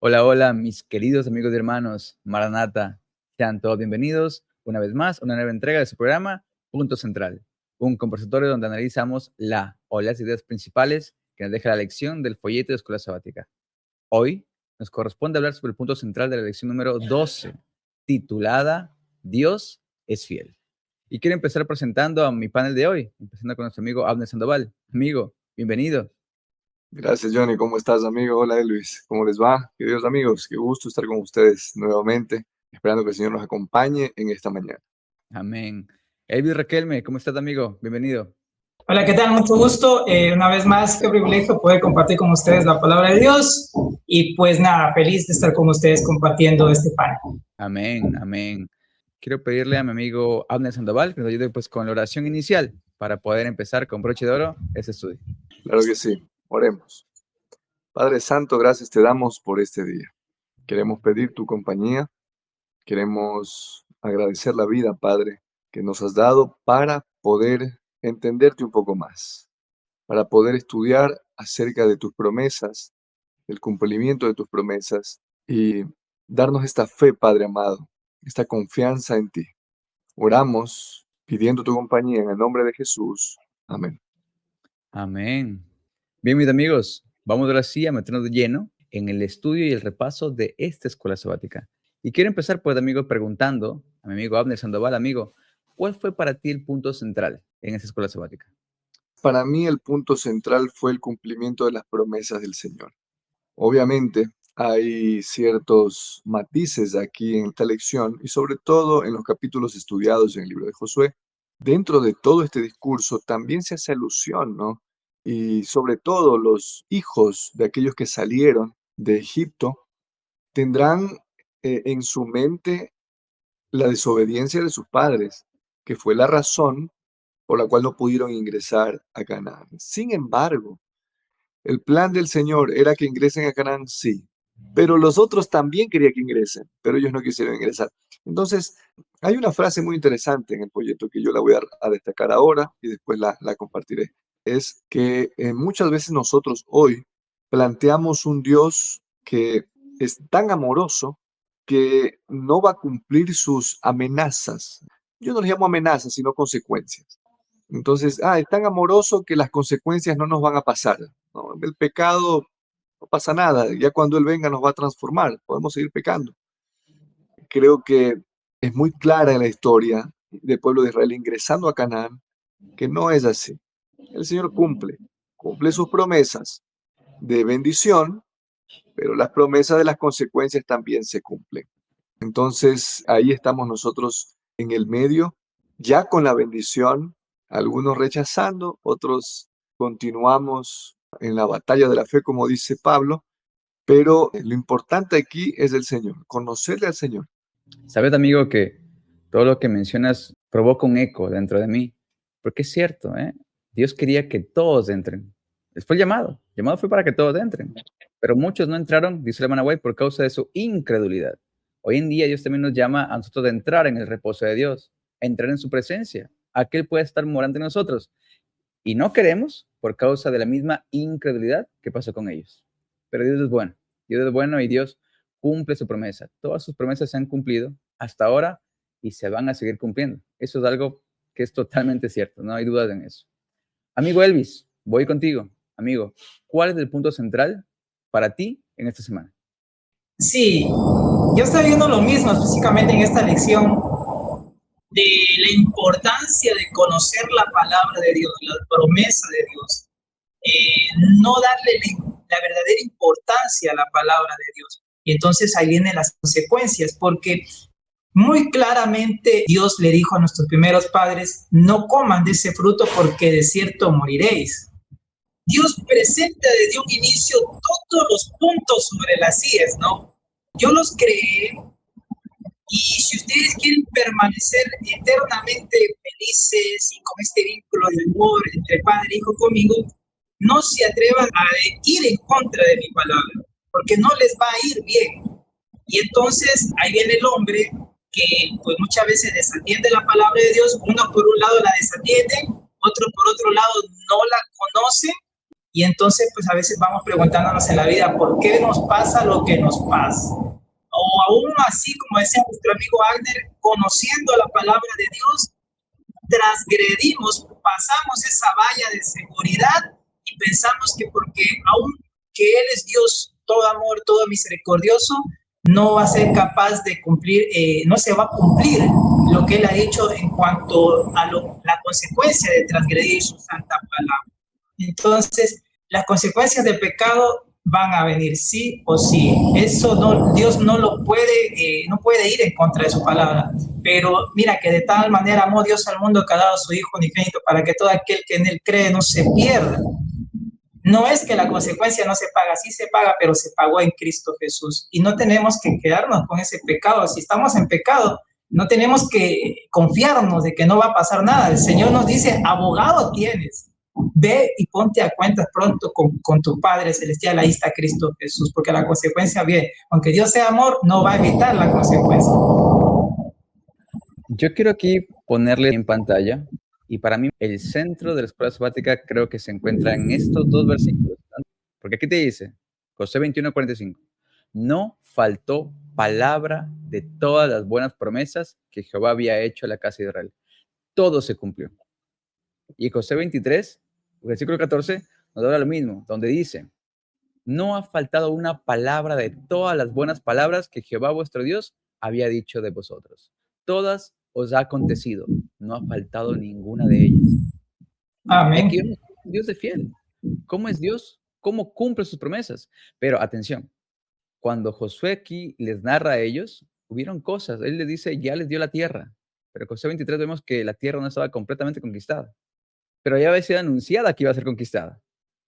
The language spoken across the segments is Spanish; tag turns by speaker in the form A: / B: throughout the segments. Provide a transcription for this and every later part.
A: Hola, hola, mis queridos amigos y hermanos, Maranata. Sean todos bienvenidos una vez más a una nueva entrega de su programa Punto Central, un conversatorio donde analizamos la o las ideas principales que nos deja la lección del folleto de Escuela Sabática. Hoy nos corresponde hablar sobre el punto central de la lección número 12, titulada Dios es fiel. Y quiero empezar presentando a mi panel de hoy, empezando con nuestro amigo Abner Sandoval. Amigo, bienvenido.
B: Gracias, Johnny. ¿Cómo estás, amigo? Hola, Luis. ¿Cómo les va? Queridos amigos, qué gusto estar con ustedes nuevamente, esperando que el Señor nos acompañe en esta mañana.
A: Amén. Elvis Raquelme, ¿cómo estás, amigo? Bienvenido.
C: Hola, ¿qué tal? Mucho gusto. Una vez más, qué privilegio poder compartir con ustedes la palabra de Dios. Y pues nada, feliz de estar con ustedes compartiendo este panel.
A: Amén, amén. Quiero pedirle a mi amigo Abner Sandoval que nos ayude pues con la oración inicial para poder empezar con broche de oro este estudio.
B: Claro que sí. Oremos. Padre Santo, gracias te damos por este día. Queremos pedir tu compañía. Queremos agradecer la vida, Padre, que nos has dado para poder entenderte un poco más, para poder estudiar acerca de tus promesas, el cumplimiento de tus promesas y darnos esta fe, Padre amado, esta confianza en ti. Oramos pidiendo tu compañía en el nombre de Jesús. Amén.
A: Amén. Bien, mis amigos, vamos ahora sí a meternos de lleno en el estudio y el repaso de esta escuela sabática. Y quiero empezar, pues, amigo, preguntando a mi amigo Abner Sandoval, amigo, ¿cuál fue para ti el punto central en esta escuela sabática?
B: Para mí el punto central fue el cumplimiento de las promesas del Señor. Obviamente hay ciertos matices aquí en esta lección y sobre todo en los capítulos estudiados en el libro de Josué. Dentro de todo este discurso también se hace alusión, ¿no? Y sobre todo los hijos de aquellos que salieron de Egipto tendrán en su mente la desobediencia de sus padres, que fue la razón por la cual no pudieron ingresar a Canaán. Sin embargo, el plan del Señor era que ingresen a Canaán, sí, pero los otros también querían que ingresen, pero ellos no quisieron ingresar. Entonces, hay una frase muy interesante en el folleto que yo la voy a destacar ahora y después la compartiré. Es que muchas veces nosotros hoy planteamos un Dios que es tan amoroso que no va a cumplir sus amenazas. Yo no les llamo amenazas, sino consecuencias. Entonces, es tan amoroso que las consecuencias no nos van a pasar, ¿no? El pecado no pasa nada, ya cuando Él venga nos va a transformar, podemos seguir pecando. Creo que es muy clara en la historia del pueblo de Israel ingresando a Canaán que no es así. El Señor cumple sus promesas de bendición, pero las promesas de las consecuencias también se cumplen. Entonces, ahí estamos nosotros en el medio, ya con la bendición, algunos rechazando, otros continuamos en la batalla de la fe, como dice Pablo, pero lo importante aquí es el Señor, conocerle al Señor.
A: Sabes, amigo, que todo lo que mencionas provoca un eco dentro de mí, porque es cierto, ¿eh? Dios quería que todos entren. Fue el llamado fue para que todos entren, pero muchos no entraron, dice la hermana White, por causa de su incredulidad. Hoy en día Dios también nos llama a nosotros de entrar en el reposo de Dios, a entrar en su presencia, a que Él pueda estar morando en nosotros. Y no queremos por causa de la misma incredulidad que pasó con ellos. Pero Dios es bueno y Dios cumple su promesa. Todas sus promesas se han cumplido hasta ahora y se van a seguir cumpliendo. Eso es algo que es totalmente cierto, no hay dudas en eso. Amigo Elvis, voy contigo. Amigo, ¿cuál es el punto central para ti en esta semana?
C: Sí, yo estoy viendo lo mismo específicamente en esta lección de la importancia de conocer la palabra de Dios, la promesa de Dios. No darle la verdadera importancia a la palabra de Dios. Y entonces ahí vienen las consecuencias, porque muy claramente Dios le dijo a nuestros primeros padres, no coman de ese fruto porque de cierto moriréis. Dios presenta desde un inicio todos los puntos sobre las IES, ¿no? Yo los creé y si ustedes quieren permanecer eternamente felices y con este vínculo de amor entre padre e hijo conmigo, no se atrevan a ir en contra de mi palabra, porque no les va a ir bien. Y entonces ahí viene el hombre que pues muchas veces desatiende la palabra de Dios, uno por un lado la desatiende, otro por otro lado no la conoce Y entonces, pues a veces vamos preguntándonos en la vida, ¿por qué nos pasa lo que nos pasa? O aún así, como decía nuestro amigo Agner, conociendo la palabra de Dios, transgredimos, pasamos esa valla de seguridad y pensamos que porque aún que Él es Dios, todo amor, todo misericordioso, no va a ser capaz de cumplir, no se va a cumplir lo que Él ha dicho en cuanto a la consecuencia de transgredir su santa palabra. Entonces, las consecuencias del pecado van a venir sí o sí. Eso no, Dios no lo puede, no puede ir en contra de su palabra. Pero mira que de tal manera amó Dios al mundo que ha dado a su Hijo unigénito para que todo aquel que en él cree no se pierda. No es que la consecuencia no se paga, sí se paga, pero se pagó en Cristo Jesús. Y no tenemos que quedarnos con ese pecado. Si estamos en pecado, no tenemos que confiarnos de que no va a pasar nada. El Señor nos dice, abogado tienes. Ve y ponte a cuentas pronto con tu Padre Celestial, ahí está Cristo Jesús, porque la consecuencia viene. Aunque Dios sea amor, no va a evitar la consecuencia.
A: Yo quiero aquí ponerle en pantalla, y para mí el centro de la escuela sabática creo que se encuentra en estos dos versículos, ¿no? Porque aquí te dice, José 21:45, no faltó palabra de todas las buenas promesas que Jehová había hecho a la casa de Israel. Todo se cumplió. Y José 23, versículo 14, nos da lo mismo, donde dice, no ha faltado una palabra de todas las buenas palabras que Jehová vuestro Dios había dicho de vosotros. Todas os ha acontecido, no ha faltado ninguna de ellas. Y aquí vemos un Dios de fiel. ¿Cómo es Dios? ¿Cómo cumple sus promesas? Pero atención, cuando Josué aquí les narra a ellos, hubieron cosas. Él les dice, ya les dio la tierra. Pero en José 23 vemos que la tierra no estaba completamente conquistada. Pero ya había sido anunciada que iba a ser conquistada.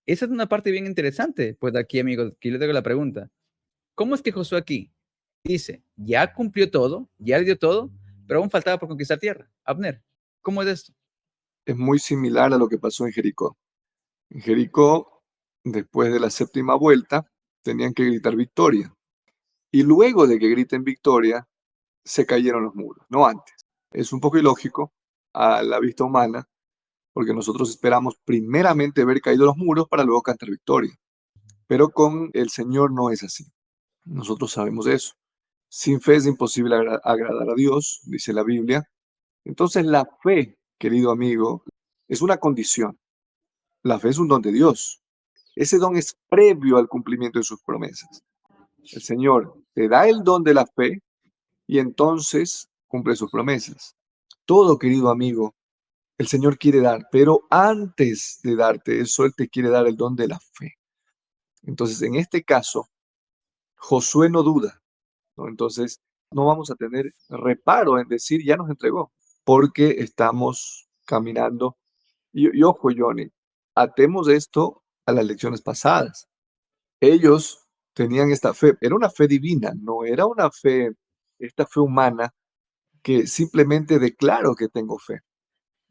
A: Esa es una parte bien interesante. Pues aquí, amigos, aquí les tengo la pregunta. ¿Cómo es que Josué aquí dice, ya cumplió todo, ya le dio todo, pero aún faltaba por conquistar tierra? Abner, ¿cómo es esto?
B: Es muy similar a lo que pasó en Jericó. En Jericó, después de la séptima vuelta, tenían que gritar victoria. Y luego de que griten victoria, se cayeron los muros, no antes. Es un poco ilógico a la vista humana, porque nosotros esperamos primeramente ver caído los muros para luego cantar victoria. Pero con el Señor no es así. Nosotros sabemos eso. Sin fe es imposible agradar a Dios, dice la Biblia. Entonces la fe, querido amigo, es una condición. La fe es un don de Dios. Ese don es previo al cumplimiento de sus promesas. El Señor te da el don de la fe y entonces cumple sus promesas. Todo, querido amigo, el Señor quiere dar, pero antes de darte eso, Él te quiere dar el don de la fe. Entonces, en este caso, Josué no duda, ¿no? Entonces, no vamos a tener reparo en decir, ya nos entregó, porque estamos caminando. Y ojo, Johnny, atemos esto a las lecciones pasadas. Ellos tenían esta fe, era una fe divina, no era una fe, esta fe humana que simplemente declaro que tengo fe.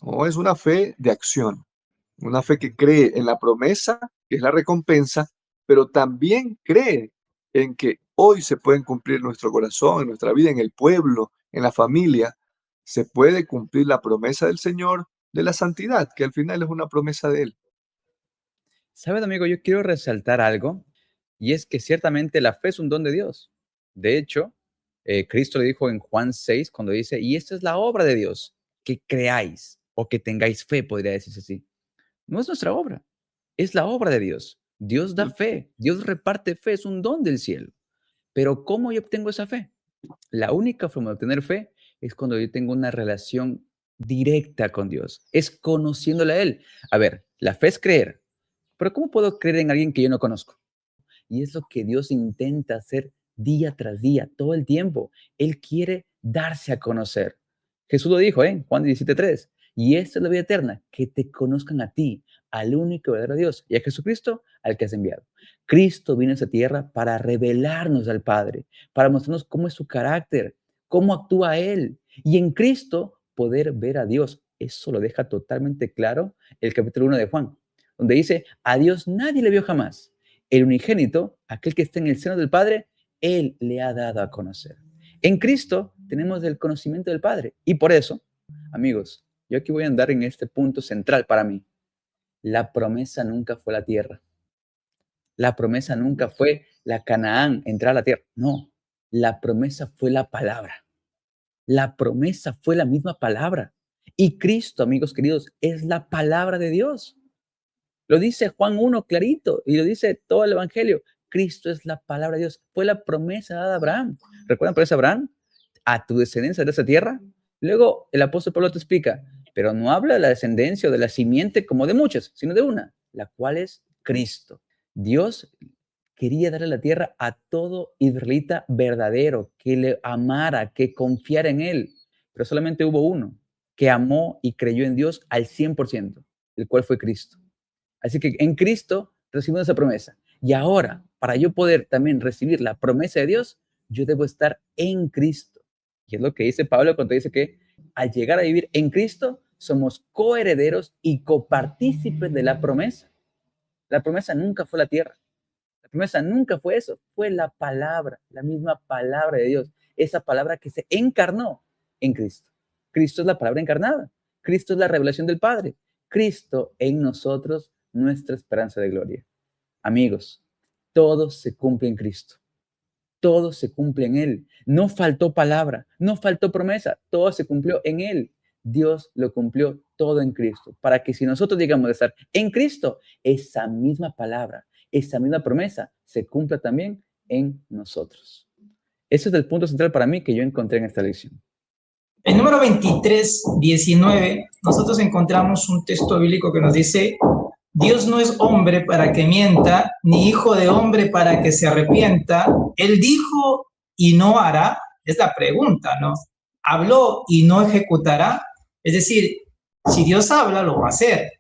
B: No, es una fe de acción, una fe que cree en la promesa, que es la recompensa, pero también cree en que hoy se pueden cumplir en nuestro corazón, en nuestra vida, en el pueblo, en la familia, se puede cumplir la promesa del Señor de la santidad, que al final es una promesa de Él.
A: ¿Sabes, amigo? Yo quiero resaltar algo, y es que ciertamente la fe es un don de Dios. De hecho, Cristo le dijo en Juan 6, cuando dice, y esta es la obra de Dios, que creáis o que tengáis fe, podría decirse así. No es nuestra obra, es la obra de Dios. Dios da fe, Dios reparte fe, es un don del cielo. Pero ¿cómo yo obtengo esa fe? La única forma de obtener fe es cuando yo tengo una relación directa con Dios, es conociéndole a Él. A ver, la fe es creer, pero ¿cómo puedo creer en alguien que yo no conozco? Y es lo que Dios intenta hacer día tras día, todo el tiempo. Él quiere darse a conocer. Jesús lo dijo en Juan 17:3. Y esta es la vida eterna, que te conozcan a ti, al único verdadero Dios, y a Jesucristo, al que has enviado. Cristo vino a esta tierra para revelarnos al Padre, para mostrarnos cómo es su carácter, cómo actúa Él. Y en Cristo poder ver a Dios. Eso lo deja totalmente claro el capítulo 1 de Juan, donde dice, a Dios nadie le vio jamás. El unigénito, aquel que está en el seno del Padre, Él le ha dado a conocer. En Cristo tenemos el conocimiento del Padre. Y por eso, amigos, yo aquí voy a andar en este punto central para mí. La promesa nunca fue la tierra. La promesa nunca fue la Canaán, entrar a la tierra. No, la promesa fue la palabra. La promesa fue la misma palabra. Y Cristo, amigos queridos, es la palabra de Dios. Lo dice Juan 1 clarito y lo dice todo el Evangelio. Cristo es la palabra de Dios. Fue la promesa dada a Abraham. ¿Recuerdan por eso Abraham? A tu descendencia de esa tierra. Luego el apóstol Pablo te explica, pero no habla de la descendencia o de la simiente como de muchas, sino de una, la cual es Cristo. Dios quería darle la tierra a todo israelita verdadero, que le amara, que confiara en él. Pero solamente hubo uno que amó y creyó en Dios al 100%, el cual fue Cristo. Así que en Cristo recibimos esa promesa. Y ahora, para yo poder también recibir la promesa de Dios, yo debo estar en Cristo. Y es lo que dice Pablo cuando dice que al llegar a vivir en Cristo, somos coherederos y copartícipes de la promesa. La promesa nunca fue la tierra. La promesa nunca fue eso. Fue la palabra, la misma palabra de Dios. Esa palabra que se encarnó en Cristo. Cristo es la palabra encarnada. Cristo es la revelación del Padre. Cristo en nosotros, nuestra esperanza de gloria. Amigos, todo se cumple en Cristo. Todo se cumple en Él. No faltó palabra, no faltó promesa. Todo se cumplió en Él. Dios lo cumplió todo en Cristo. Para que si nosotros llegamos a estar en Cristo, esa misma palabra, esa misma promesa se cumpla también en nosotros. Ese es el punto central para mí que yo encontré en esta lección.
C: En número 23, 19, nosotros encontramos un texto bíblico que nos dice: Dios no es hombre para que mienta, ni hijo de hombre para que se arrepienta. Él dijo y no hará. Es la pregunta, ¿no? Habló y no ejecutará. Es decir, si Dios habla, lo va a hacer.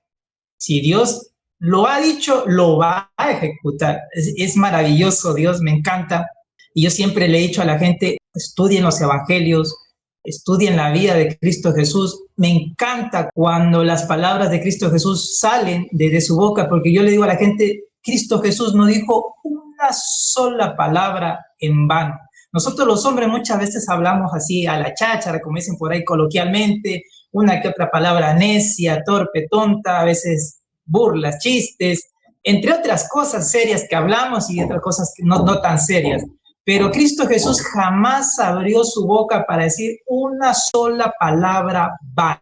C: Si Dios lo ha dicho, lo va a ejecutar. Es maravilloso, Dios, me encanta. Y yo siempre le he dicho a la gente, estudien los evangelios, estudien la vida de Cristo Jesús. Me encanta cuando las palabras de Cristo Jesús salen de su boca, porque yo le digo a la gente, Cristo Jesús no dijo una sola palabra en vano. Nosotros los hombres muchas veces hablamos así a la cháchara, como dicen por ahí coloquialmente, una que otra palabra necia, torpe, tonta, a veces burlas, chistes, entre otras cosas serias que hablamos y otras cosas que no tan serias. Pero Cristo Jesús jamás abrió su boca para decir una sola palabra vana.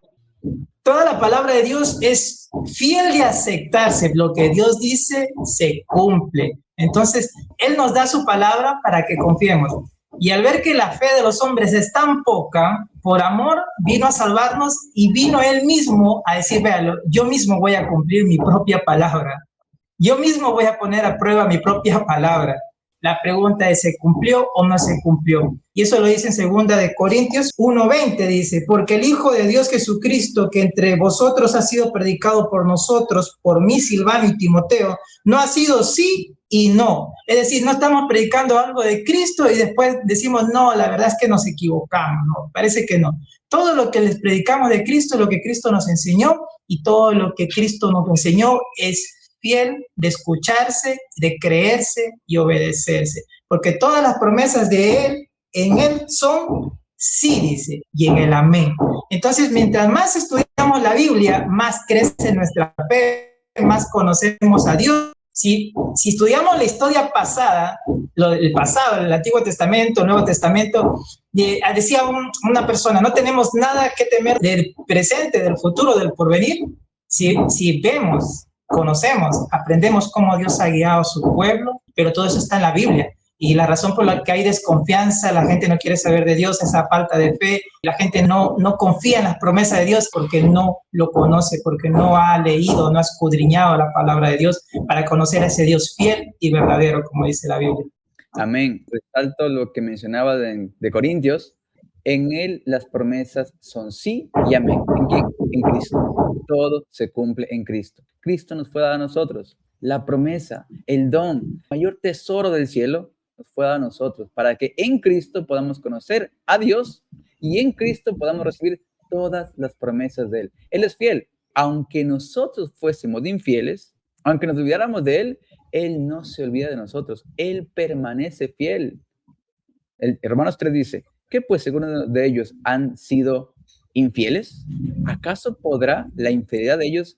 C: Toda la palabra de Dios es fiel de aceptarse. Lo que Dios dice se cumple. Entonces, Él nos da su palabra para que confiemos. Y al ver que la fe de los hombres es tan poca, por amor vino a salvarnos y vino Él mismo a decir, véalo, yo mismo voy a cumplir mi propia palabra. Yo mismo voy a poner a prueba mi propia palabra. La pregunta es, ¿se cumplió o no se cumplió? Y eso lo dice en 2 de Corintios 1:20, dice, porque el Hijo de Dios Jesucristo, que entre vosotros ha sido predicado por nosotros, por mí, Silvano y Timoteo, no ha sido sí y no. Es decir, no estamos predicando algo de Cristo y después decimos, no, la verdad es que nos equivocamos, no, parece que no. Todo lo que les predicamos de Cristo es lo que Cristo nos enseñó y todo lo que Cristo nos enseñó es fiel de escucharse, de creerse y obedecerse, porque todas las promesas de Él, en Él son sí, dice, y en el amén. Entonces, mientras más estudiamos la Biblia, más crece nuestra fe, más conocemos a Dios. Si estudiamos la historia pasada, el pasado, el Antiguo Testamento, el Nuevo Testamento, decía una persona, no tenemos nada que temer del presente, del futuro, del porvenir, si vemos, conocemos, aprendemos cómo Dios ha guiado a su pueblo, pero todo eso está en la Biblia. Y la razón por la que hay desconfianza, la gente no quiere saber de Dios, esa falta de fe, la gente no confía en las promesas de Dios porque no lo conoce, porque no ha leído, no ha escudriñado la palabra de Dios para conocer a ese Dios fiel y verdadero, como dice la Biblia.
A: Amén. Resalto lo que mencionaba de Corintios. En Él las promesas son sí y amén. ¿En quién? En Cristo. Todo se cumple en Cristo. Cristo nos fue dado a nosotros. La promesa, el don, el mayor tesoro del cielo nos fue dado a nosotros para que en Cristo podamos conocer a Dios y en Cristo podamos recibir todas las promesas de Él. Él es fiel. Aunque nosotros fuésemos infieles, aunque nos olvidáramos de Él, Él no se olvida de nosotros. Él permanece fiel. Romanos 3 dice, ¿qué pues según de ellos han sido infieles? ¿Acaso podrá la infidelidad de ellos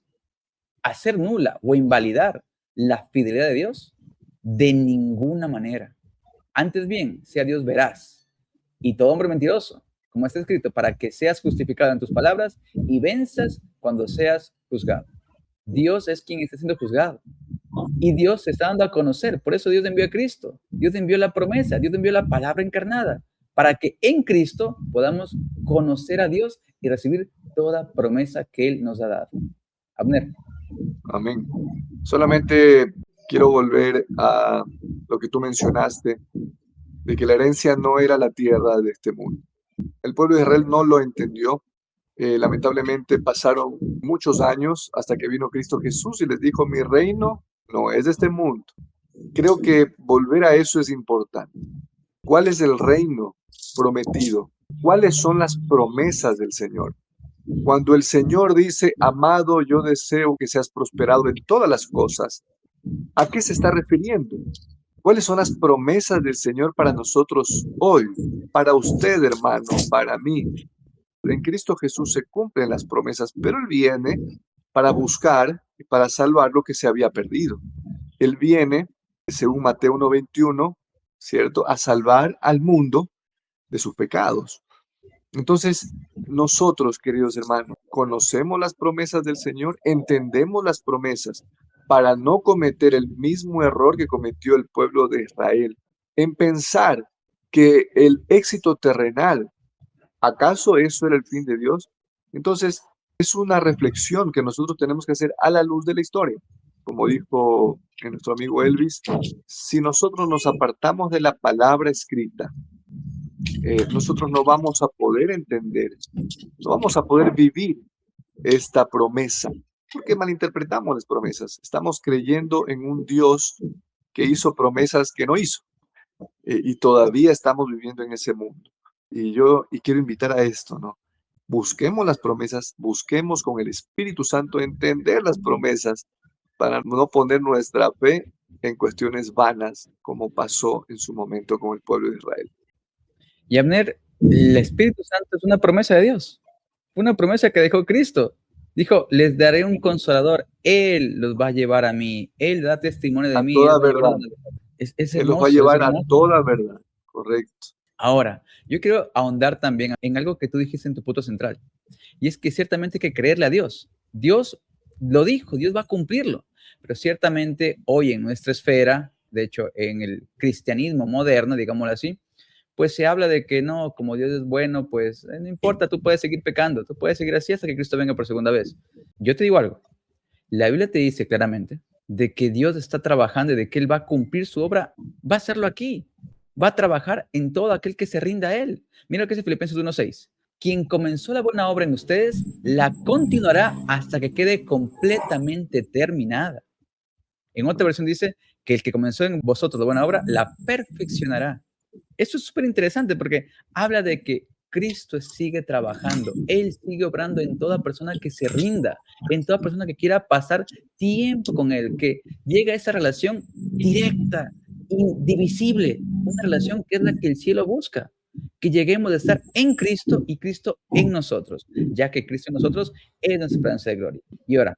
A: hacer nula o invalidar la fidelidad de Dios? De ninguna manera. Antes bien, sea Dios veraz y todo hombre mentiroso, como está escrito, para que seas justificado en tus palabras y venzas cuando seas juzgado. Dios es quien está siendo juzgado. Y Dios se está dando a conocer. Por eso Dios envió a Cristo. Dios envió la promesa. Dios envió la palabra encarnada. Para que en Cristo podamos conocer a Dios y recibir toda promesa que Él nos ha dado. Abner.
B: Amén. Solamente quiero volver a lo que tú mencionaste, de que la herencia no era la tierra de este mundo. El pueblo de Israel no lo entendió. Lamentablemente pasaron muchos años hasta que vino Cristo Jesús y les dijo, mi reino no es de este mundo. Creo que volver a eso es importante. ¿Cuál es el reino prometido? ¿Cuáles son las promesas del Señor? Cuando el Señor dice, amado, yo deseo que seas prosperado en todas las cosas, ¿a qué se está refiriendo? ¿Cuáles son las promesas del Señor para nosotros hoy? Para usted, hermano, para mí. En Cristo Jesús se cumplen las promesas, pero Él viene para buscar y para salvar lo que se había perdido. Él viene, según Mateo 1:21, ¿cierto?, a salvar al mundo de sus pecados. Entonces, nosotros, queridos hermanos, conocemos las promesas del Señor, entendemos las promesas para no cometer el mismo error que cometió el pueblo de Israel, en pensar que el éxito terrenal, ¿acaso eso era el fin de Dios? Entonces, es una reflexión que nosotros tenemos que hacer a la luz de la historia. Como dijo nuestro amigo Elvis, si nosotros nos apartamos de la palabra escrita, nosotros no vamos a poder entender, no vamos a poder vivir esta promesa, porque malinterpretamos las promesas. Estamos creyendo en un Dios que hizo promesas que no hizo, y todavía estamos viviendo en ese mundo. Y quiero invitar a esto, ¿no? Busquemos las promesas, busquemos con el Espíritu Santo entender las promesas para no poner nuestra fe en cuestiones vanas, como pasó en su momento con el pueblo de Israel.
A: Y Abner, el Espíritu Santo es una promesa de Dios, una promesa que dejó Cristo. Dijo, les daré un consolador, Él los va a llevar a mí, Él da testimonio de
B: A
A: mí.
B: toda verdad.
A: Es
B: Él los va a
A: hermoso,
B: llevar
A: es
B: a
A: hermoso.
B: toda verdad, correcto.
A: Ahora, yo quiero ahondar también en algo que tú dijiste en tu punto central, y es que ciertamente hay que creerle a Dios. Dios lo dijo, Dios va a cumplirlo, pero ciertamente hoy en nuestra esfera, de hecho en el cristianismo moderno, digámoslo así, pues se habla de que no, como Dios es bueno, pues no importa, tú puedes seguir pecando, tú puedes seguir así hasta que Cristo venga por segunda vez. Yo te digo algo, la Biblia te dice claramente de que Dios está trabajando y de que Él va a cumplir su obra, va a hacerlo aquí, va a trabajar en todo aquel que se rinda a Él. Mira lo que dice Filipenses 1:6. Quien comenzó la buena obra en ustedes, la continuará hasta que quede completamente terminada. En otra versión dice que el que comenzó en vosotros la buena obra, la perfeccionará. Eso es súper interesante porque habla de que Cristo sigue trabajando, Él sigue obrando en toda persona que se rinda, en toda persona que quiera pasar tiempo con Él, que llega a esa relación directa, indivisible, una relación que es la que el cielo busca, que lleguemos a estar en Cristo y Cristo en nosotros, ya que Cristo en nosotros es nuestra esperanza de gloria. Y ahora,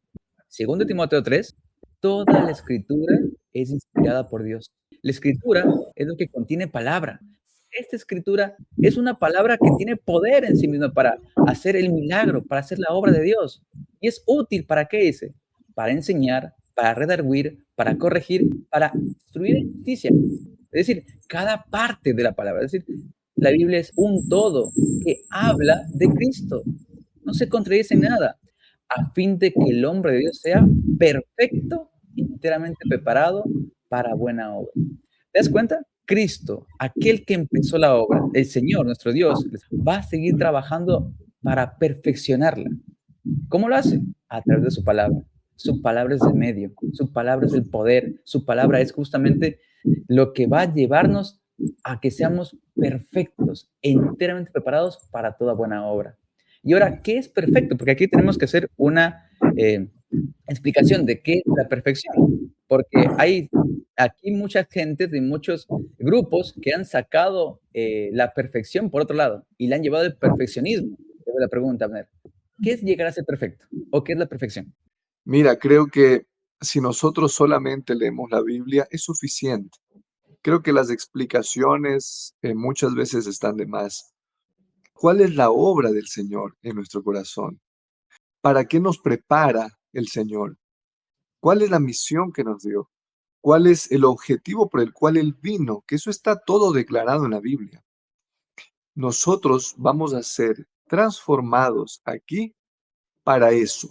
A: 2 Timoteo 3, toda la escritura es inspirada por Dios. La escritura es lo que contiene palabra. Esta escritura es una palabra que tiene poder en sí misma para hacer el milagro, para hacer la obra de Dios. Y es útil, ¿para qué dice? Para enseñar, para redarguir, para corregir, para instruir en justicia. Es decir, cada parte de la palabra. Es decir, la Biblia es un todo que habla de Cristo. No se contradice en nada, a fin de que el hombre de Dios sea perfecto, enteramente preparado para buena obra. ¿Te das cuenta? Cristo, aquel que empezó la obra, el Señor, nuestro Dios, va a seguir trabajando para perfeccionarla. ¿Cómo lo hace? A través de su palabra. Su palabra es el medio, su palabra es el poder, su palabra es justamente lo que va a llevarnos a que seamos perfectos, enteramente preparados para toda buena obra. Y ahora, ¿qué es perfecto? Porque aquí tenemos que hacer una explicación de qué es la perfección, porque hay aquí mucha gente de muchos grupos que han sacado la perfección por otro lado y la han llevado al perfeccionismo. Te doy la pregunta, Abner, ¿qué es llegar a ser perfecto? ¿O qué es la perfección?
B: Mira, creo que si nosotros solamente leemos la Biblia es suficiente. Creo que las explicaciones muchas veces están de más. ¿Cuál es la obra del Señor en nuestro corazón? ¿Para qué nos prepara el Señor? ¿Cuál es la misión que nos dio? ¿Cuál es el objetivo por el cual Él vino? Que eso está todo declarado en la Biblia. Nosotros vamos a ser transformados aquí para eso.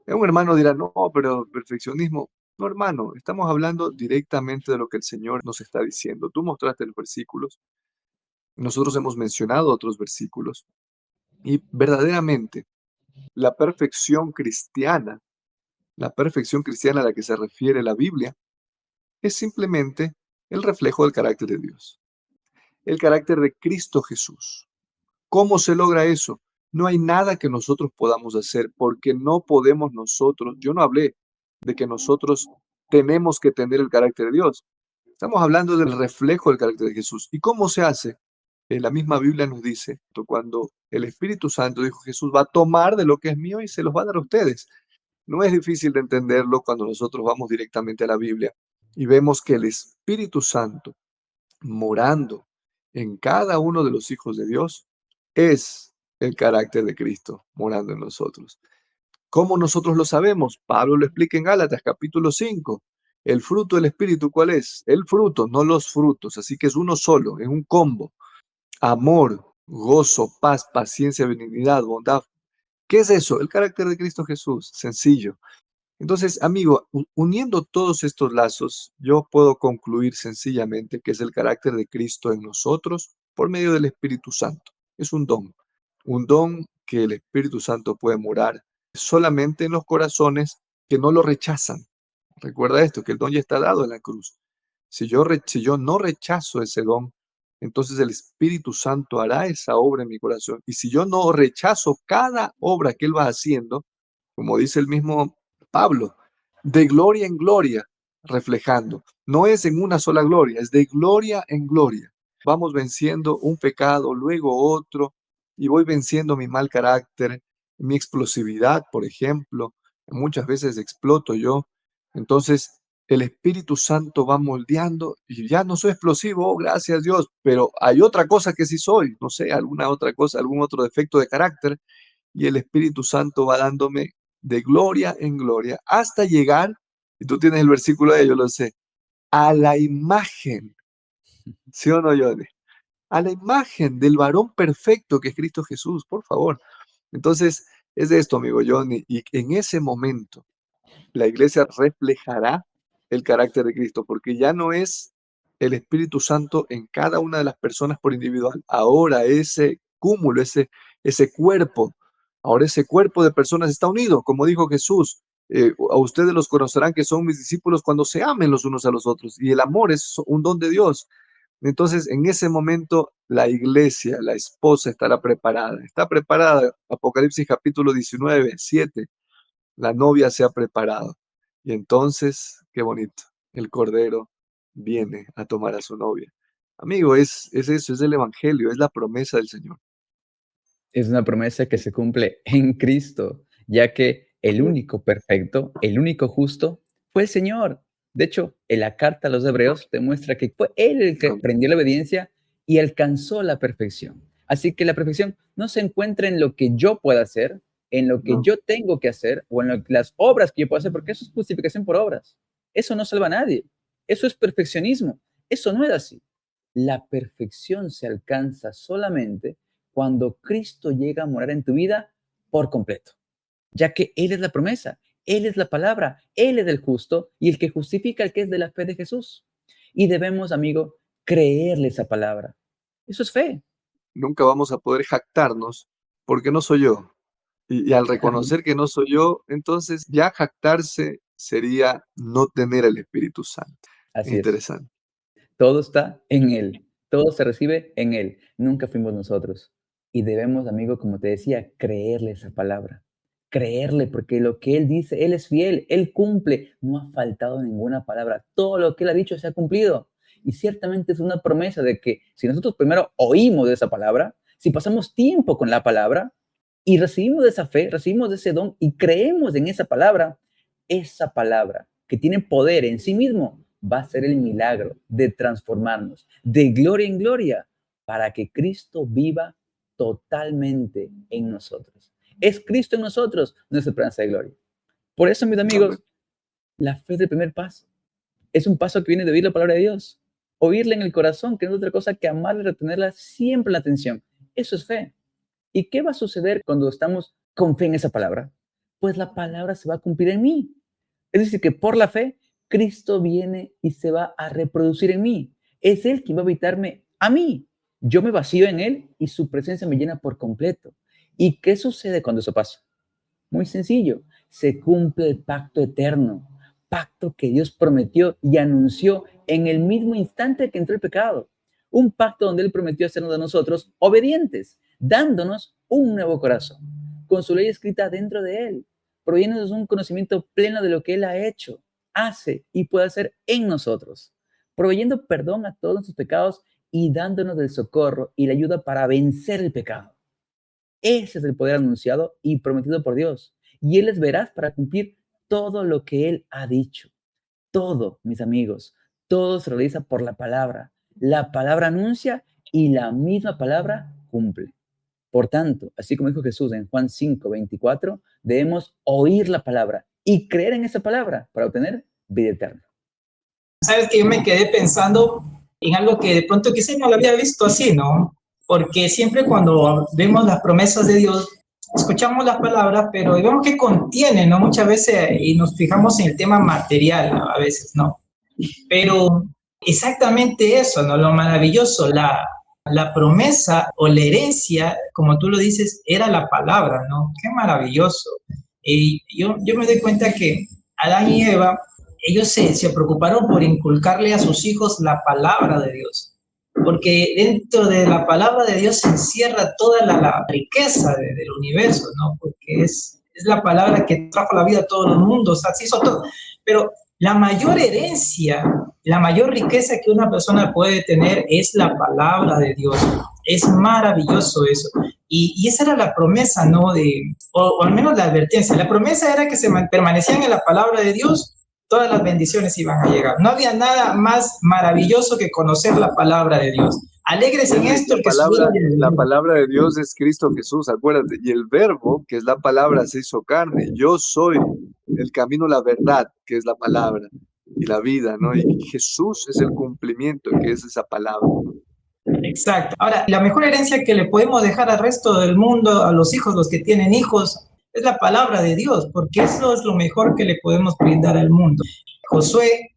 B: Un hermano dirá, no, pero perfeccionismo. No, hermano, estamos hablando directamente de lo que el Señor nos está diciendo. Tú mostraste los versículos, nosotros hemos mencionado otros versículos, y verdaderamente la perfección cristiana a la que se refiere la Biblia, es simplemente el reflejo del carácter de Dios, el carácter de Cristo Jesús. ¿Cómo se logra eso? No hay nada que nosotros podamos hacer porque no podemos nosotros. Yo no hablé de que nosotros tenemos que tener el carácter de Dios. Estamos hablando del reflejo del carácter de Jesús. ¿Y cómo se hace? La misma Biblia nos dice, cuando el Espíritu Santo, dijo Jesús, va a tomar de lo que es mío y se los va a dar a ustedes. No es difícil de entenderlo cuando nosotros vamos directamente a la Biblia y vemos que el Espíritu Santo morando en cada uno de los hijos de Dios es el carácter de Cristo morando en nosotros. ¿Cómo nosotros lo sabemos? Pablo lo explica en Gálatas capítulo 5. El fruto del Espíritu, ¿cuál es? El fruto, no los frutos. Así que es uno solo, es un combo. Amor, gozo, paz, paciencia, benignidad, bondad. ¿Qué es eso? El carácter de Cristo Jesús. Sencillo. Entonces, amigo, uniendo todos estos lazos, yo puedo concluir sencillamente que es el carácter de Cristo en nosotros por medio del Espíritu Santo. Es un don que el Espíritu Santo puede morar solamente en los corazones que no lo rechazan. Recuerda esto, que el don ya está dado en la cruz. Si yo no rechazo ese don, entonces el Espíritu Santo hará esa obra en mi corazón. Y si yo no rechazo cada obra que Él va haciendo, como dice el mismo Pablo, de gloria en gloria, reflejando. No es en una sola gloria, es de gloria en gloria. Vamos venciendo un pecado, luego otro, y voy venciendo mi mal carácter, mi explosividad, por ejemplo. Muchas veces exploto yo. Entonces, el Espíritu Santo va moldeando y ya no soy explosivo, oh, gracias Dios, pero hay otra cosa que sí soy, no sé, alguna otra cosa, algún otro defecto de carácter, y el Espíritu Santo va dándome de gloria en gloria hasta llegar, y tú tienes el versículo de yo lo sé, a la imagen, ¿sí o no, Johnny? A la imagen del varón perfecto que es Cristo Jesús, por favor. Entonces, es de esto, amigo Johnny, y en ese momento la iglesia reflejará el carácter de Cristo, porque ya no es el Espíritu Santo en cada una de las personas por individual. Ahora ese cúmulo, ese cuerpo, ahora ese cuerpo de personas está unido, como dijo Jesús. A ustedes los conocerán que son mis discípulos cuando se amen los unos a los otros. Y el amor es un don de Dios. Entonces, en ese momento, la iglesia, la esposa estará preparada. Está preparada. Apocalipsis capítulo 19, 7. La novia se ha preparado. Y entonces, qué bonito, el Cordero viene a tomar a su novia. Amigo, es eso, es el Evangelio, es la promesa del Señor.
A: Es una promesa que se cumple en Cristo, ya que el único perfecto, el único justo, fue el Señor. De hecho, en la carta a los Hebreos demuestra que fue Él el que aprendió la obediencia y alcanzó la perfección. Así que la perfección no se encuentra en lo que yo pueda hacer, en lo que
B: No,
A: yo tengo que hacer o en las obras que yo puedo hacer, porque eso es justificación por obras. Eso no salva a nadie. Eso es perfeccionismo. Eso no es así. La perfección se alcanza solamente cuando Cristo llega a morar en tu vida por completo, ya que Él es la promesa, Él es la palabra, Él es el justo y el que justifica el que es de la fe de Jesús. Y debemos, amigo, creerle esa palabra. Eso es fe.
B: nunca vamos a poder jactarnos porque no soy yo. Y al reconocer que no soy yo, entonces ya jactarse sería no tener el Espíritu Santo. Es
A: Así es.
B: interesante.
A: Todo está en Él. Todo se recibe en Él. Nunca fuimos nosotros. Y debemos, amigo, como te decía, creerle esa palabra. Creerle, porque lo que Él dice, Él es fiel, Él cumple. No ha faltado ninguna palabra. Todo lo que Él ha dicho se ha cumplido. Y ciertamente es una promesa de que si nosotros primero oímos de esa palabra, si pasamos tiempo con la palabra, y recibimos de esa fe, recibimos de ese don y creemos en esa palabra que tiene poder en sí mismo, va a ser el milagro de transformarnos de gloria en gloria para que Cristo viva totalmente en nosotros. Es Cristo en nosotros nuestra esperanza de gloria. Por eso, mis amigos, la fe es el primer paso. Es un paso que viene de oír la palabra de Dios. Oírla en el corazón, que no es otra cosa que amarla y retenerla siempre en la atención. Eso es fe. ¿Y qué va a suceder cuando estamos con fe en esa palabra? Pues la palabra se va a cumplir en mí. Es decir, que por la fe, Cristo viene y se va a reproducir en mí. Es Él quien va a habitarme a mí. Yo me vacío en Él y su presencia me llena por completo. ¿Y qué sucede cuando eso pasa? Muy sencillo. Se cumple el pacto eterno. Pacto que Dios prometió y anunció en el mismo instante que entró el pecado. Un pacto donde Él prometió hacernos a nosotros obedientes, dándonos un nuevo corazón, con su ley escrita dentro de Él, proveyéndonos un conocimiento pleno de lo que Él ha hecho, hace y puede hacer en nosotros, proveyendo perdón a todos nuestros pecados y dándonos el socorro y la ayuda para vencer el pecado. Ese es el poder anunciado y prometido por Dios. Y Él es veraz para cumplir todo lo que Él ha dicho. Todo, mis amigos, todo se realiza por la palabra. La palabra anuncia y la misma palabra cumple. Por tanto, así como dijo Jesús en Juan 5:24, debemos oír la palabra y creer en esa palabra para obtener vida eterna.
C: Sabes que yo me quedé pensando en algo que de pronto quizás no lo había visto así, ¿no? Porque siempre cuando vemos las promesas de Dios, escuchamos las palabras, pero vemos que contienen, ¿no? Muchas veces, y nos fijamos en el tema material, a veces, ¿no? Pero exactamente eso, ¿no? Lo maravilloso, la promesa o la herencia, como tú lo dices, era la palabra, ¿no? Qué maravilloso. Y yo me doy cuenta que Adán y Eva, ellos se preocuparon por inculcarle a sus hijos la palabra de Dios, porque dentro de la palabra de Dios se encierra toda la riqueza del universo, ¿no? Porque es la palabra que trajo la vida a todo el mundo, o sea, se hizo todo. Pero la mayor herencia, la mayor riqueza que una persona puede tener es la palabra de Dios. Es maravilloso eso. Y esa era la promesa, ¿no? O al menos la advertencia. La promesa era que se permanecían en la palabra de Dios, todas las bendiciones iban a llegar. No había nada más maravilloso que conocer la palabra de Dios. Alegres en esto.
B: La palabra de Dios es Cristo Jesús, acuérdate. Y el verbo, que es la palabra, se hizo carne. Yo soy el camino, la verdad, que es la palabra, y la vida, ¿no? Y Jesús es el cumplimiento, que es esa palabra.
C: Exacto. Ahora, la mejor herencia que le podemos dejar al resto del mundo, a los hijos, los que tienen hijos, es la palabra de Dios, porque eso es lo mejor que le podemos brindar al mundo. Josué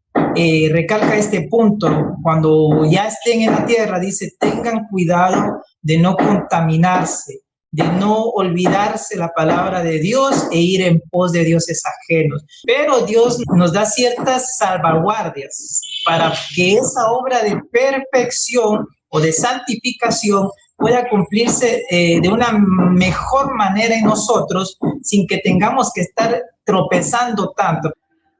C: recalca este punto, cuando ya estén en la tierra, dice, tengan cuidado de no contaminarse, de no olvidarse la palabra de Dios e ir en pos de dioses ajenos. Pero Dios nos da ciertas salvaguardias para que esa obra de perfección o de santificación pueda cumplirse de una mejor manera en nosotros sin que tengamos que estar tropezando tanto.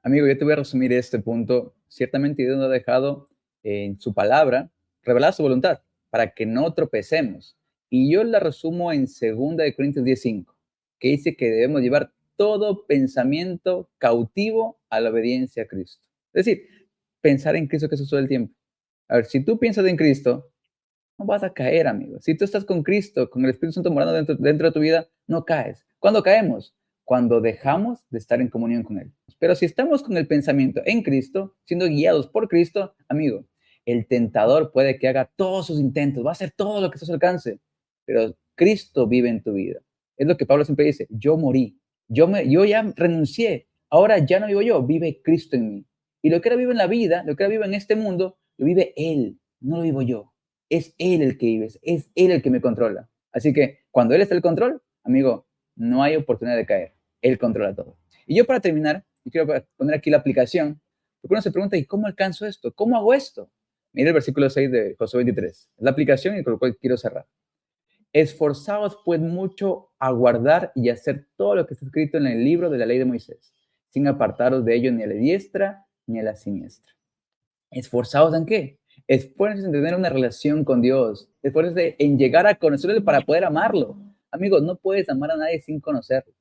A: Amigo, yo te voy a resumir este punto. Ciertamente Dios nos ha dejado en su palabra revelar su voluntad para que no tropecemos. Y yo la resumo en 2 Corintios 10:5, que dice que debemos llevar todo pensamiento cautivo a la obediencia a Cristo. Es decir, pensar en Cristo Jesús todo el tiempo. A ver, si tú piensas en Cristo, no vas a caer, amigo. Si tú estás con Cristo, con el Espíritu Santo morando dentro de tu vida, no caes. ¿Cuándo caemos? Cuando dejamos de estar en comunión con Él. Pero si estamos con el pensamiento en Cristo, siendo guiados por Cristo, amigo, el tentador puede que haga todos sus intentos, va a hacer todo lo que se su alcance, pero Cristo vive en tu vida. Es lo que Pablo siempre dice, yo morí, yo ya renuncié, ahora ya no vivo yo, vive Cristo en mí. Y lo que ahora vivo en la vida, lo que ahora vivo en este mundo, lo vive Él, no lo vivo yo. Es Él el que vive, es Él el que me controla. Así que cuando Él está en el control, amigo, no hay oportunidad de caer. Él controla todo. Y yo para terminar, y quiero poner aquí la aplicación, porque uno se pregunta, ¿y cómo alcanzo esto? ¿Cómo hago esto? Mira el versículo 6 de Josué 23, la aplicación y con lo cual quiero cerrar. Esforzaos pues mucho a guardar y hacer todo lo que está escrito en el libro de la ley de Moisés, sin apartaros de ello ni a la diestra ni a la siniestra. ¿Esforzaos en qué? Esfuércense en tener una relación con Dios, esfuércense en llegar a conocerle para poder amarlo, Amigo, no puedes amar a nadie sin conocerlo.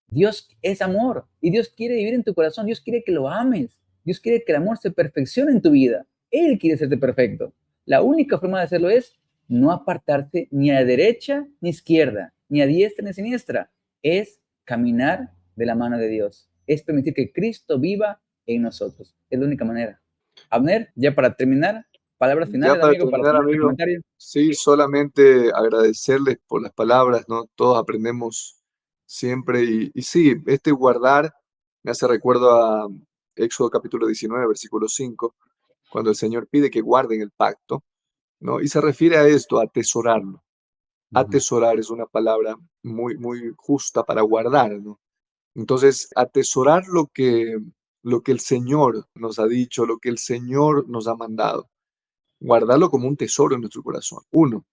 A: Dios es amor y Dios quiere vivir en tu corazón. Dios quiere que lo ames. Dios quiere que el amor se perfeccione en tu vida. Él quiere hacerte perfecto. La única forma de hacerlo es no apartarse ni a derecha ni izquierda, ni a diestra ni a siniestra. Es caminar de la mano de Dios. Es permitir que Cristo viva en nosotros. Es la única manera. Abner, ya para terminar, palabras
B: Ya
A: finales,
B: para
A: amigo, para
B: terminar,
A: terminar este
B: amigo,
A: comentario.
B: sí, solamente agradecerles por las palabras, ¿no? Todos aprendemos siempre y sí, este guardar me hace recuerdo a Éxodo capítulo 19, versículo 5, cuando el Señor pide que guarden el pacto, ¿no? Y se refiere a esto, a atesorarlo.
A: Ujú.
B: Atesorar es una palabra muy justa para guardar, ¿no? Entonces, atesorar lo que el Señor nos ha dicho, lo que el Señor nos ha mandado, guardarlo como un tesoro en nuestro corazón. Uno.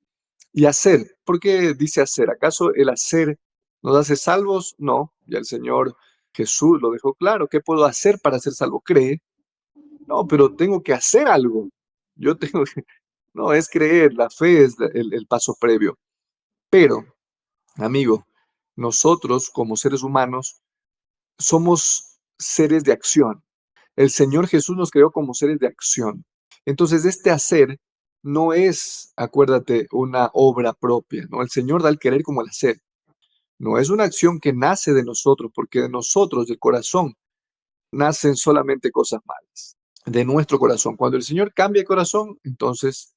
B: Y hacer. ¿Por qué dice hacer? ¿Acaso el hacer nos hace salvos? No. Ya el Señor Jesús lo dejó claro. ¿Qué puedo hacer para ser salvo? Cree. No, pero tengo que hacer algo. Yo tengo que... No, es creer. La fe es el paso previo. Pero, amigo, nosotros como seres humanos somos seres de acción. El Señor Jesús nos creó como seres de acción. Entonces, este hacer no es, acuérdate, una obra propia, ¿no? El Señor da el querer como el hacer. No es una acción que nace de nosotros, porque de nosotros, del corazón, nacen solamente cosas malas. De nuestro corazón. Cuando el Señor cambia el corazón, entonces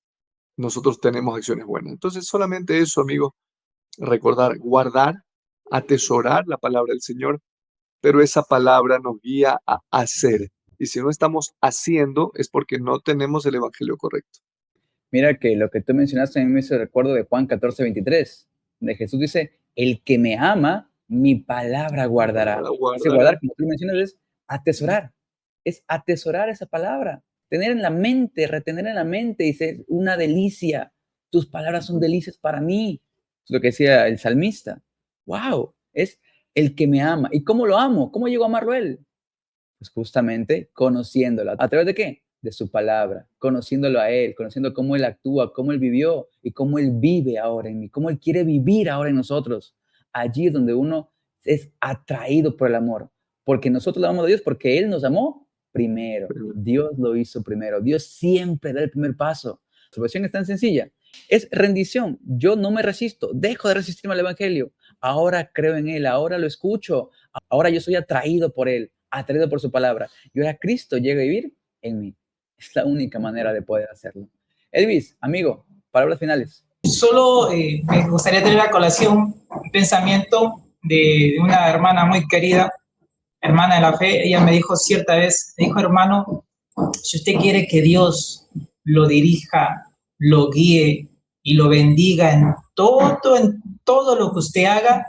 B: nosotros tenemos acciones buenas. Entonces, solamente eso, amigo, recordar, guardar, atesorar la palabra del Señor, pero esa palabra nos guía a hacer. Y si no estamos haciendo, es porque no tenemos el evangelio correcto.
A: Mira que lo que tú mencionaste a mí me hizo recuerdo de Juan 14:23, donde Jesús dice, el que me ama, mi palabra guardará.
B: Para
A: Ese
B: guardar,
A: guardar, como tú mencionas, es atesorar esa palabra, tener en la mente, retener en la mente y ser una delicia. Tus palabras son delicias para mí. Es lo que decía el salmista. Wow, es el que me ama. ¿Y cómo lo amo? ¿Cómo llego a amarlo a él? Pues justamente conociéndolo. ¿A través de qué? De su palabra, conociéndolo a Él, conociendo cómo Él actúa, cómo Él vivió y cómo Él vive ahora en mí, cómo Él quiere vivir ahora en nosotros. Allí es donde uno es atraído por el amor, porque nosotros lo amamos a Dios, porque Él nos amó primero. Dios lo hizo primero. Dios siempre da el primer paso. La solución es tan sencilla. Es rendición. Yo no me resisto. Dejo de resistirme al Evangelio. Ahora creo en Él. Ahora lo escucho. Ahora yo soy atraído por Él, atraído por su palabra. Y ahora Cristo llega a vivir en mí. Es la única manera de poder hacerlo. Elvis, amigo, palabras finales.
C: Solo me gustaría tener a colación un pensamiento de una hermana muy querida, hermana de la fe. Ella me dijo cierta vez, me dijo, hermano, si usted quiere que Dios lo dirija, lo guíe y lo bendiga en todo lo que usted haga,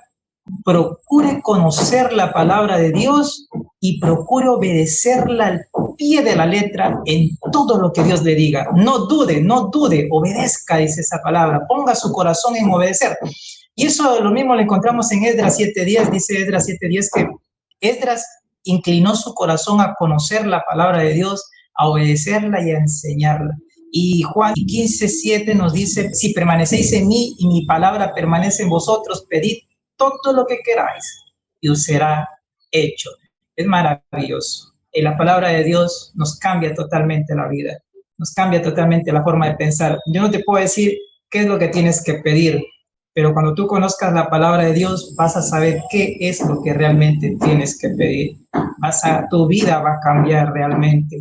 C: procure conocer la palabra de Dios y procure obedecerla al pie de la letra en todo lo que Dios le diga. No dude, obedezca, dice esa palabra. Ponga su corazón en obedecer. Y eso lo mismo lo encontramos en Esdras 7:10. Dice Esdras 7:10 que Esdras inclinó su corazón a conocer la palabra de Dios, a obedecerla y a enseñarla. Y Juan 15:7 nos dice, si permanecéis en mí y mi palabra permanece en vosotros, pedid todo lo que queráis y os será hecho. Es maravilloso. Y la palabra de Dios nos cambia totalmente la vida, nos cambia totalmente la forma de pensar. Yo no te puedo decir qué es lo que tienes que pedir, pero cuando tú conozcas la palabra de Dios vas a saber qué es lo que realmente tienes que pedir. Tu vida va a cambiar realmente,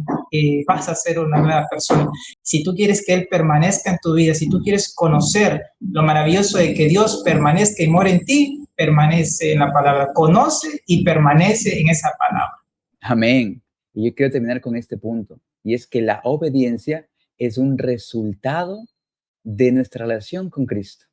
C: vas a ser una nueva persona. Si tú quieres que Él permanezca en tu vida, si tú quieres conocer lo maravilloso de que Dios permanezca y mora en ti, permanece en la palabra, conoce y permanece en esa palabra.
A: Amén. Y yo quiero terminar con este punto, y es que la obediencia es un resultado de nuestra relación con Cristo.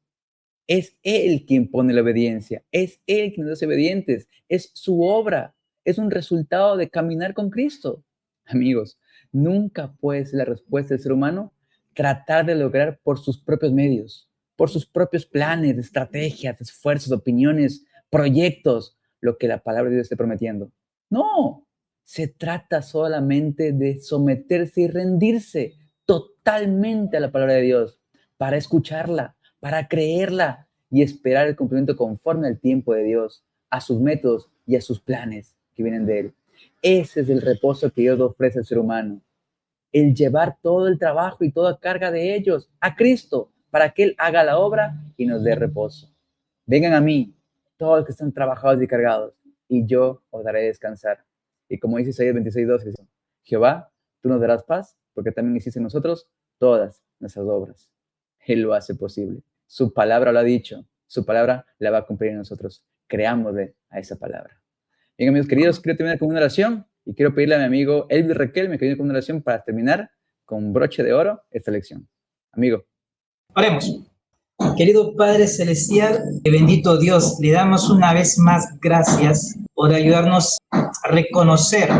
A: Es Él quien pone la obediencia, es Él quien nos hace obedientes, es su obra, es un resultado de caminar con Cristo. Amigos, nunca puede ser la respuesta del ser humano tratar de lograr por sus propios medios, por sus propios planes, estrategias, esfuerzos, opiniones, proyectos, lo que la palabra de Dios esté prometiendo. No, se trata solamente de someterse y rendirse totalmente a la palabra de Dios para escucharla, para creerla y esperar el cumplimiento conforme al tiempo de Dios, a sus métodos y a sus planes que vienen de Él. Ese es el reposo que Dios ofrece al ser humano. El llevar todo el trabajo y toda carga de ellos a Cristo para que Él haga la obra y nos dé reposo. Vengan a mí, todos los que están trabajados y cargados, y yo os daré descansar. Y como dice Isaías 26:12, Jehová, tú nos darás paz, porque también hiciste en nosotros todas nuestras obras. Él lo hace posible. Su palabra lo ha dicho, su palabra la va a cumplir en nosotros. Creámosle a esa palabra. Bien, amigos queridos, quiero terminar con una oración y quiero pedirle a mi amigo Elvis Requelme que viene con una oración para terminar con broche de oro esta lección. Amigo.
C: Oremos. Querido Padre Celestial, bendito Dios, le damos una vez más gracias por ayudarnos a reconocer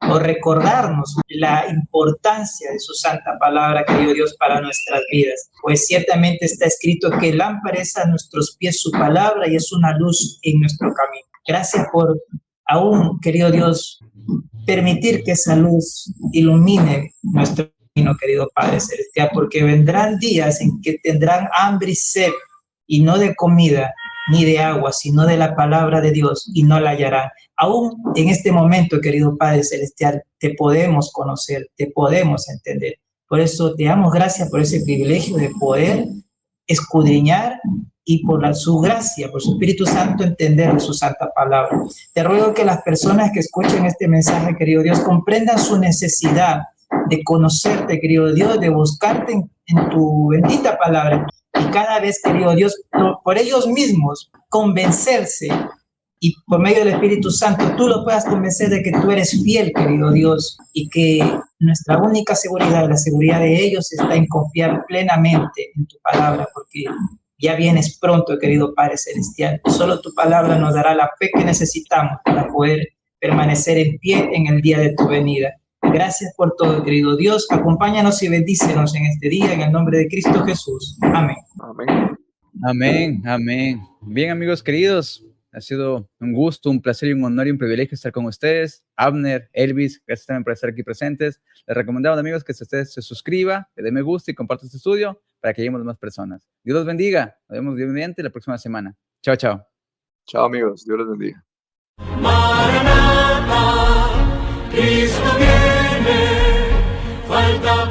C: o recordarnos la importancia de su santa palabra, querido Dios, para nuestras vidas. Pues ciertamente está escrito que lámpara es a nuestros pies su palabra y es una luz en nuestro camino. Gracias por aún, querido Dios, permitir que esa luz ilumine nuestro camino, querido Padre Celestial, porque vendrán días en que tendrán hambre y sed, y no de comida ni de agua, sino de la palabra de Dios, y no la hallarán. Aún en este momento, querido Padre Celestial, te podemos conocer, te podemos entender. Por eso te damos gracias por ese privilegio de poder escudriñar y por su gracia, por su Espíritu Santo, entender su santa palabra. Te ruego que las personas que escuchen este mensaje, querido Dios, comprendan su necesidad de conocerte, querido Dios, de buscarte en tu bendita palabra. Y cada vez, querido Dios, por ellos mismos, convencerse, y por medio del Espíritu Santo, tú lo puedas convencer de que tú eres fiel, querido Dios, y que nuestra única seguridad, la seguridad de ellos, está en confiar plenamente en tu palabra, porque ya vienes pronto, querido Padre Celestial. Solo tu palabra nos dará la fe que necesitamos para poder permanecer en pie en el día de tu venida. Gracias por todo, querido Dios. Acompáñanos y bendícenos en este día, en el nombre de Cristo Jesús. Amén.
B: Amén.
A: Amén, amén. Bien, amigos queridos, ha sido un gusto, un placer y un honor y un privilegio estar con ustedes. Abner, Elvis, gracias también por estar aquí presentes. Les recomendamos, amigos, que usted se suscriba, le dé me gusta y comparta este estudio para que lleguemos a más personas. Dios los bendiga. Nos vemos mediante la próxima semana. Chao, chao.
B: Chao, amigos. Dios los bendiga.
D: Maranatha, Cristo viene, falta